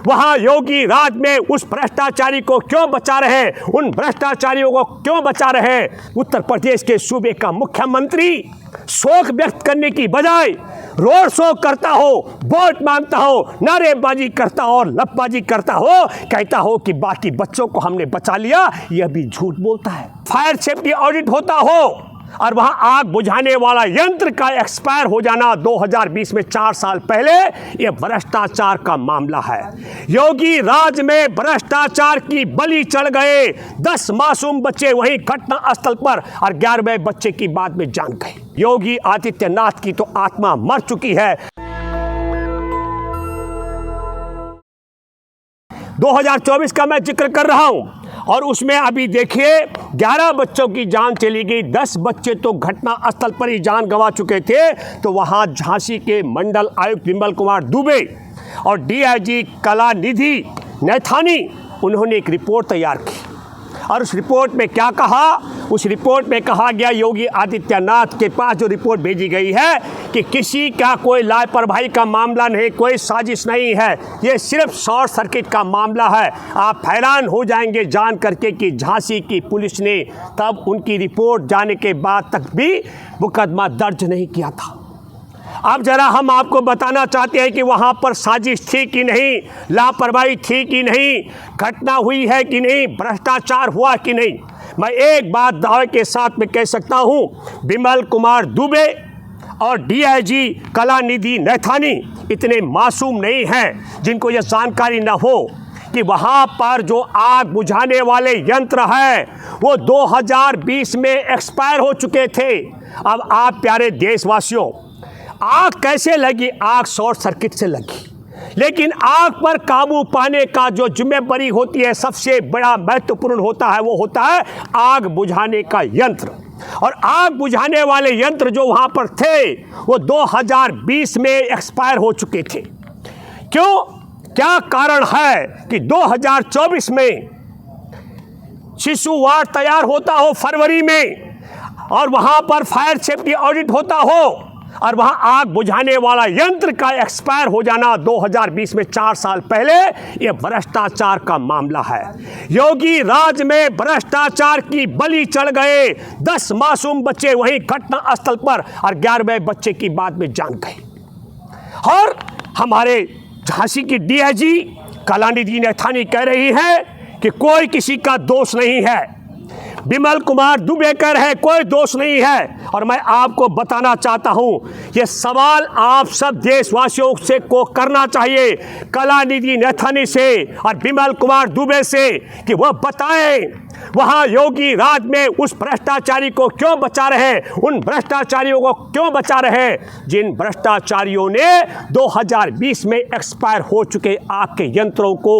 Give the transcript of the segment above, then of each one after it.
वहां योगी राज में उस भ्रष्टाचारी को क्यों बचा रहे, उन भ्रष्टाचारियों को क्यों बचा रहे। उत्तर प्रदेश के सूबे का मुख्यमंत्री शोक व्यक्त करने की बजाय रोड शो करता हो, वोट मांगता हो, नारेबाजी करता हो और लपबाजी करता हो, कहता हो कि बाकी बच्चों को हमने बचा लिया, यह भी झूठ बोलता है। फायर सेफ्टी ऑडिट होता हो और वहां आग बुझाने वाला यंत्र का एक्सपायर हो जाना 2020 में 4 साल पहले, यह भ्रष्टाचार का मामला है। योगी राज में भ्रष्टाचार की बलि चढ़ गए 10 मासूम बच्चे वहीं घटना स्थल पर और 11वें बच्चे की बाद में जान गए। योगी आदित्यनाथ की तो आत्मा मर चुकी है। 2024 का मैं जिक्र कर रहा हूं और उसमें अभी देखिए 11 बच्चों की जान चली गई, 10 बच्चे तो घटना स्थल पर ही जान गंवा चुके थे। तो वहां झांसी के मंडल आयुक्त विमल कुमार दुबे और डीआईजी कलानिधि नैथानी, उन्होंने एक रिपोर्ट तैयार की और उस रिपोर्ट में क्या कहा, उस रिपोर्ट में कहा गया, योगी आदित्यनाथ के पास जो रिपोर्ट भेजी गई है कि किसी का कोई लापरवाही का मामला नहीं, कोई साजिश नहीं है, ये सिर्फ शॉर्ट सर्किट का मामला है। आप हैरान हो जाएंगे जान करके कि झांसी की पुलिस ने तब उनकी रिपोर्ट जाने के बाद तक भी मुकदमा दर्ज नहीं किया था। अब जरा हम आपको बताना चाहते हैं कि वहाँ पर साजिश थी कि नहीं, लापरवाही थी कि नहीं, घटना हुई है कि नहीं, भ्रष्टाचार हुआ कि नहीं। मैं एक बात दावे के साथ में कह सकता हूँ, विमल कुमार दुबे और डीआईजी कलानिधि नैथानी इतने मासूम नहीं हैं जिनको यह जानकारी न हो कि वहाँ पर जो आग बुझाने वाले यंत्र है वो 2020 में एक्सपायर हो चुके थे। अब आप प्यारे देशवासियों, आग कैसे लगी? आग शॉर्ट सर्किट से लगी, लेकिन आग पर काबू पाने का जो जिम्मेदारी होती है, सबसे बड़ा महत्वपूर्ण होता है, वो होता है आग बुझाने का यंत्र। और आग बुझाने वाले यंत्र जो वहाँ पर थे वो 2020 में एक्सपायर हो चुके थे। क्यों? क्या कारण है कि 2024 में शिशु वार्ड तैयार होता हो फरवरी में और वहाँ पर फायर सेफ्टी ऑडिट होता हो और वहां आग बुझाने वाला यंत्र का एक्सपायर हो जाना 2020 में 4 साल पहले, यह भ्रष्टाचार का मामला है। योगी राज में भ्रष्टाचार की बलि चढ़ गए 10 मासूम बच्चे वहीं घटना स्थल पर और 11वें बच्चे की बाद में जान गए। और हमारे झांसी की डीआईजी कलानिधि नैथानी कह रही है कि कोई किसी का दोष नहीं है। विमल कुमार दुबे कह रहे हैं कोई दोष नहीं है। और मैं आपको बताना चाहता हूं, ये सवाल आप सब देशवासियों से को करना चाहिए, कलानिधि नैथानी से और विमल कुमार दुबे से, कि वह बताएं वहां योगी राज में उस भ्रष्टाचारी को क्यों बचा रहे, उन भ्रष्टाचारियों को क्यों बचा रहे जिन भ्रष्टाचारियों ने 2020 में एक्सपायर हो चुके आग के यंत्रों को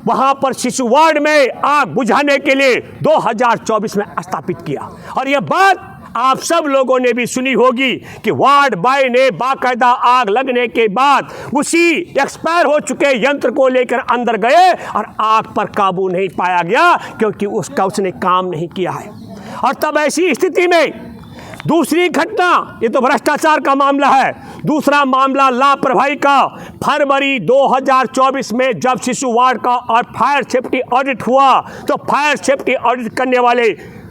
वहां पर शिशु वार्ड में आग बुझाने के लिए 2024 में स्थापित किया। और यह बात आप सब लोगों ने भी सुनी होगी कि वार्ड बॉय ने बाकायदा आग लगने के बाद उसी एक्सपायर हो चुके यंत्र को लेकर अंदर गए और आग पर काबू नहीं पाया गया क्योंकि उसने काम नहीं किया है। और तब ऐसी स्थिति में दूसरी घटना, ये तो भ्रष्टाचार का मामला है, दूसरा मामला लापरवाही का। फरवरी 2024 में जब शिशु वार्ड का और फायर सेफ्टी ऑडिट हुआ तो फायर सेफ्टी ऑडिट करने वाले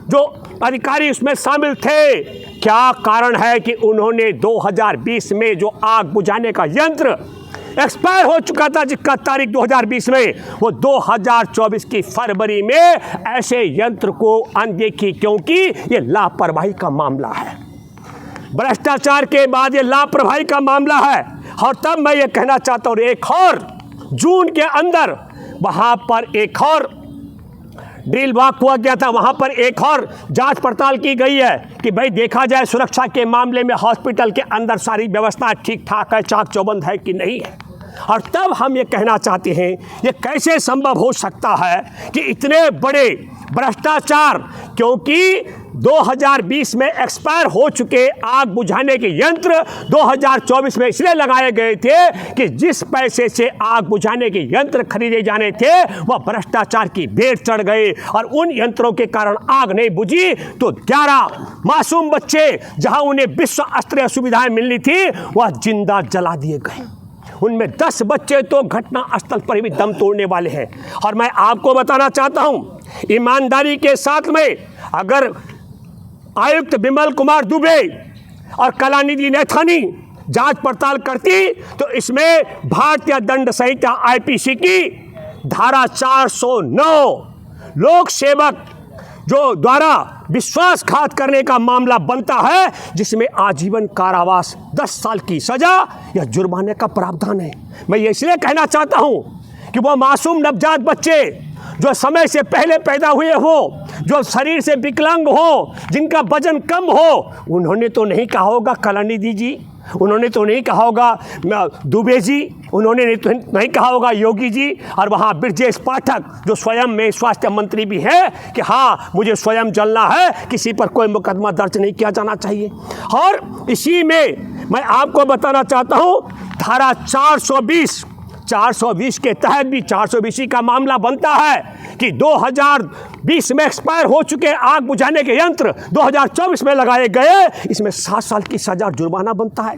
जो अधिकारी उसमें शामिल थे, क्या कारण है कि उन्होंने 2020 में जो आग बुझाने का यंत्र एक्सपायर हो चुका था जिसका तारीख 2020 में, वो 2024 की फरवरी में ऐसे यंत्र को अनदेखी, क्योंकि ये लापरवाही का मामला है। भ्रष्टाचार के बाद ये लापरवाही का मामला है। और तब मैं ये कहना चाहता हूँ, एक और जून के अंदर वहाँ पर एक और ड्रिल वाक हुआ गया था, वहाँ पर एक और जांच पड़ताल की गई है कि भाई देखा जाए सुरक्षा के मामले में हॉस्पिटल के अंदर सारी व्यवस्था ठीक ठाक है, चाक चौबंद है कि नहीं है। और तब हम ये कहना चाहते हैं, ये कैसे संभव हो सकता है कि इतने बड़े भ्रष्टाचार, क्योंकि 2020 में एक्सपायर हो चुके आग बुझाने के यंत्र 2024 में इसलिए लगाए गए थे कि जिस पैसे से आग बुझाने के यंत्र खरीदे जाने थे वह भ्रष्टाचार की भेंट चढ़ गए और उन यंत्रों के कारण आग नहीं बुझी तो 11 मासूम बच्चे जहां उन्हें विश्व स्तरीय सुविधाएं मिलनी थी वह जिंदा जला दिए गए। उनमें 10 बच्चे तो घटना स्थल पर भी दम तोड़ने वाले हैं। और मैं आपको बताना चाहता हूं, ईमानदारी के साथ में अगर आयुक्त बिमल कुमार दुबे और कलानिधि नैथानी जांच पड़ताल करती तो इसमें भारतीय दंड संहिता आईपीसी की धारा 409 लोक सेवक जो द्वारा विश्वासघात करने का मामला बनता है, जिसमें आजीवन कारावास 10 साल की सजा या जुर्माने का प्रावधान है। मैं ये इसलिए कहना चाहता हूं कि वो मासूम नवजात बच्चे जो समय से पहले पैदा हुए हो, जो शरीर से विकलांग हो, जिनका वजन कम हो, उन्होंने तो नहीं कहा होगा कलानिधि जी, उन्होंने तो नहीं कहा होगा दुबे जी, उन्होंने नहीं कहा होगा योगी जी, और वहाँ ब्रजेश पाठक जो स्वयं में स्वास्थ्य मंत्री भी हैं कि हाँ मुझे स्वयं जलना है, किसी पर कोई मुकदमा दर्ज नहीं किया जाना चाहिए। और इसी में मैं आपको बताना चाहता हूँ धारा 420 के तहत भी 420 का मामला बनता है कि 2020 में एक्सपायर हो चुके आग बुझाने के यंत्र 2024 में लगाए गए, इसमें 7 साल की सजा जुर्माना बनता है।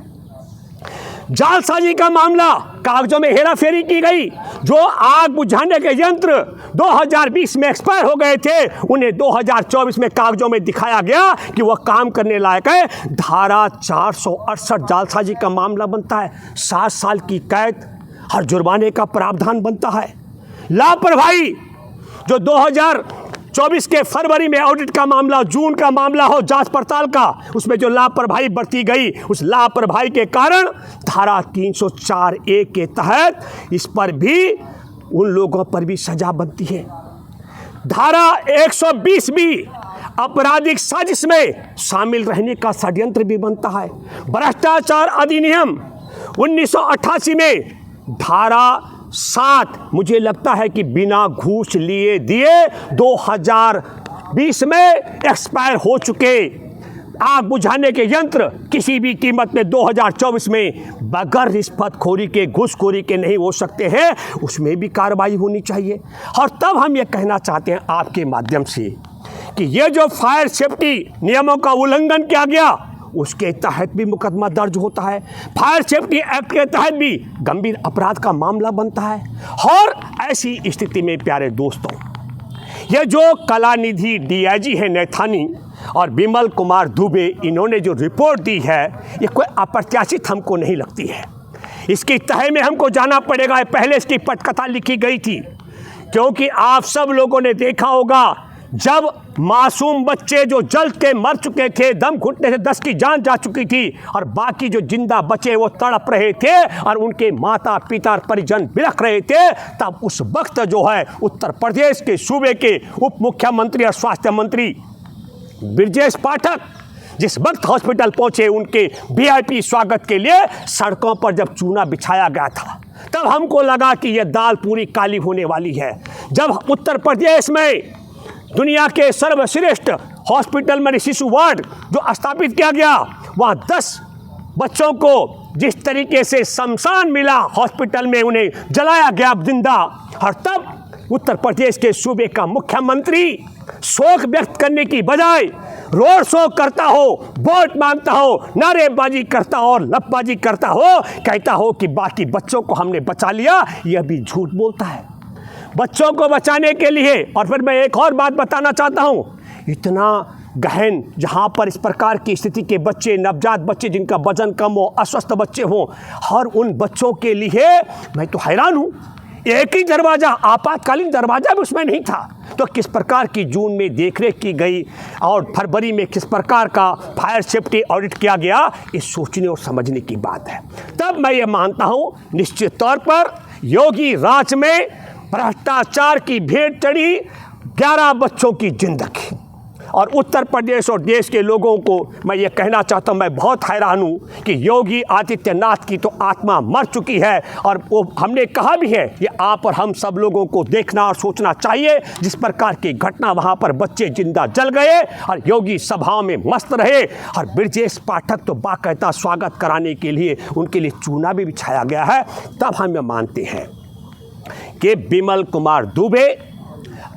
जालसाजी का मामला, कागजों में हेराफेरी की गई, जो आग बुझाने के यंत्र 2020 में एक्सपायर हो गए थे उन्हें 2024 में कागजों में दिखाया गया कि वह काम करने लायक है, धारा 468 जालसाजी का मामला बनता है, 7 साल की कैद हर जुर्माने का प्रावधान बनता है। लापरवाही जो 2024 के फरवरी में ऑडिट का मामला, जून का मामला हो जांच पड़ताल का, उसमें जो लापरवाही बरती गई, उस लापरवाही के कारण धारा 304A के तहत इस पर भी उन लोगों पर भी सजा बनती है। धारा 120 भी आपराधिक साजिश में शामिल रहने का षड्यंत्र भी बनता है। भ्रष्टाचार अधिनियम 1988 में धारा 7 मुझे लगता है कि बिना घूस लिए दिए 2020 में एक्सपायर हो चुके आग बुझाने के यंत्र किसी भी कीमत में 2024 में बगैर रिश्वतखोरी के, घूसखोरी के नहीं हो सकते हैं, उसमें भी कार्रवाई होनी चाहिए। और तब हम ये कहना चाहते हैं आपके माध्यम से कि ये जो फायर सेफ्टी नियमों का उल्लंघन किया गया उसके तहत भी मुकदमा दर्ज होता है, फायर सेफ्टी एक्ट के तहत भी गंभीर अपराध का मामला बनता है। और ऐसी स्थिति में प्यारे दोस्तों, ये जो कलानिधि डीआईजी है नैथानी और बिमल कुमार दुबे, इन्होंने जो रिपोर्ट दी है ये कोई अप्रत्याशित हमको नहीं लगती है। इसकी तह में हमको जाना पड़ेगा। पहले इसकी पटकथा लिखी गई थी, क्योंकि आप सब लोगों ने देखा होगा जब मासूम बच्चे जो जल के मर चुके थे, दम घुटने से 10 की जान जा चुकी थी, और बाकी जो जिंदा बचे वो तड़प रहे थे और उनके माता पिता परिजन बिलख रहे थे, तब उस वक्त जो है उत्तर प्रदेश के सूबे के उप मुख्यमंत्री और स्वास्थ्य मंत्री ब्रजेश पाठक जिस वक्त हॉस्पिटल पहुंचे, उनके वीआईपी स्वागत के लिए सड़कों पर जब चूना बिछाया गया था, तब हमको लगा कि यह दाल पूरी काली होने वाली है। जब उत्तर प्रदेश में दुनिया के सर्वश्रेष्ठ हॉस्पिटल में शिशु वार्ड जो स्थापित किया गया, वहाँ 10 बच्चों को जिस तरीके से शमशान मिला, हॉस्पिटल में उन्हें जलाया गया जिंदा, और तब उत्तर प्रदेश के सूबे का मुख्यमंत्री शोक व्यक्त करने की बजाय रोड शो करता हो, वोट मांगता हो, नारेबाजी करता हो और लपबाजी करता हो, कहता हो कि बाकी बच्चों को हमने बचा लिया, यह भी झूठ बोलता है। बच्चों को बचाने के लिए, और फिर मैं एक और बात बताना चाहता हूँ, इतना गहन जहाँ पर इस प्रकार की स्थिति के बच्चे, नवजात बच्चे जिनका वजन कम हो, अस्वस्थ बच्चे हों, और उन बच्चों के लिए मैं तो हैरान हूँ, एक ही दरवाज़ा, आपातकालीन दरवाज़ा भी उसमें नहीं था, तो किस प्रकार की जून में देखरेख की गई और फरवरी में किस प्रकार का फायर सेफ्टी ऑडिट किया गया, ये सोचने और समझने की बात है। तब मैं ये मानता हूँ निश्चित तौर पर योगी राज में भ्रष्टाचार की भेंट चढ़ी 11 बच्चों की जिंदगी, और उत्तर प्रदेश और देश के लोगों को मैं ये कहना चाहता हूँ, मैं बहुत हैरान हूँ कि योगी आदित्यनाथ की तो आत्मा मर चुकी है, और वो हमने कहा भी है, ये आप और हम सब लोगों को देखना और सोचना चाहिए। जिस प्रकार की घटना, वहाँ पर बच्चे जिंदा जल गए और योगी सभाओं में मस्त रहे, और ब्रजेश पाठक तो बाकायदा स्वागत कराने के लिए उनके लिए चूना भी बिछाया गया है। तब हम ये मानते हैं कि बिमल कुमार दुबे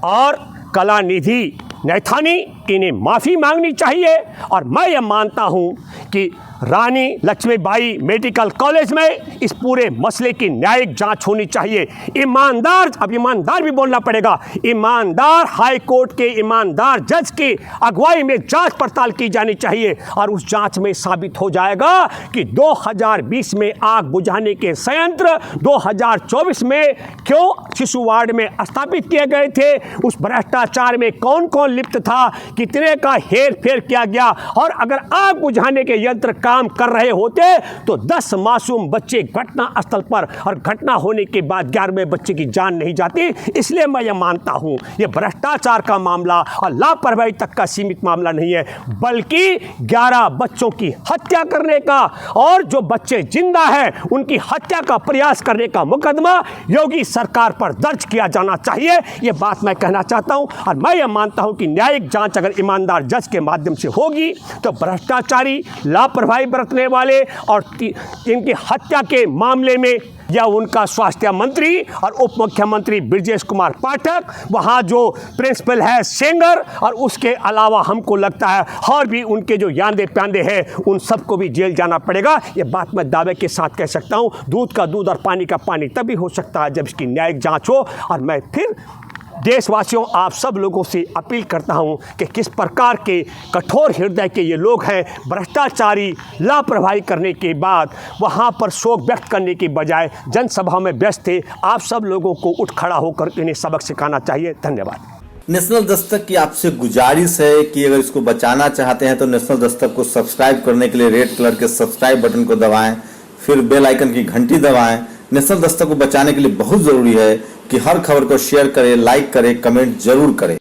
और कलानिधि नैथानी, इन्हें माफ़ी मांगनी चाहिए। और मैं ये मानता हूँ कि रानी लक्ष्मीबाई मेडिकल कॉलेज में इस पूरे मसले की न्यायिक जांच होनी चाहिए। ईमानदार, अब ईमानदार भी बोलना पड़ेगा, ईमानदार हाई कोर्ट के ईमानदार जज की अगुवाई में जांच पड़ताल की जानी चाहिए और उस जांच में साबित हो जाएगा कि 2020 में आग बुझाने के संयंत्र 2024 में क्यों शिशु वार्ड में स्थापित किए गए थे, उस भ्रष्टाचार में कौन कौन लिप्त था, कितने का हेर फेर किया गया, और अगर आग बुझाने के यंत्र काम कर रहे होते तो 10 मासूम बच्चे घटना स्थल पर और घटना होने के बाद 11वें बच्चे की जान नहीं जाती। इसलिए मैं यह मानता हूं यह भ्रष्टाचार का मामला और लापरवाही तक का सीमित मामला नहीं है, बल्कि 11 बच्चों की हत्या करने का और जो बच्चे जिंदा हैं उनकी हत्या का प्रयास करने का मुकदमा योगी सरकार पर दर्ज किया जाना चाहिए। यह बात मैं कहना चाहता हूं और मैं यह मानता हूं कि न्यायिक जांच अगर ईमानदार जज के माध्यम से होगी तो भ्रष्टाचारी, लापरवाही बरतने वाले और इनकी हत्या के मामले में या उनका स्वास्थ्य मंत्री और उप मुख्यमंत्री ब्रजेश कुमार पाठक, वहाँ जो प्रिंसिपल है सेंगर, और उसके अलावा हमको लगता है और भी उनके जो यादे प्यांदे हैं उन सबको भी जेल जाना पड़ेगा। ये बात मैं दावे के साथ कह सकता हूँ। दूध का दूध और पानी का पानी तभी हो सकता है जब इसकी न्यायिक जाँच हो। और मैं फिर देशवासियों, आप सब लोगों से अपील करता हूं कि किस प्रकार के कठोर हृदय के ये लोग हैं, भ्रष्टाचारी, लापरवाही करने के बाद वहां पर शोक व्यक्त करने की बजाय जनसभा में व्यस्त थे। आप सब लोगों को उठ खड़ा होकर इन्हें सबक सिखाना चाहिए। धन्यवाद। नेशनल दस्तक की आपसे गुजारिश है कि अगर इसको बचाना चाहते हैं तो नेशनल दस्तक को सब्सक्राइब करने के लिए रेड कलर के सब्सक्राइब बटन को दबाएं, फिर बेल आइकन की घंटी दबाएं। नेशनल दस्तक को बचाने के लिए बहुत जरूरी है कि हर खबर को शेयर करें, लाइक करें, कमेंट जरूर करें।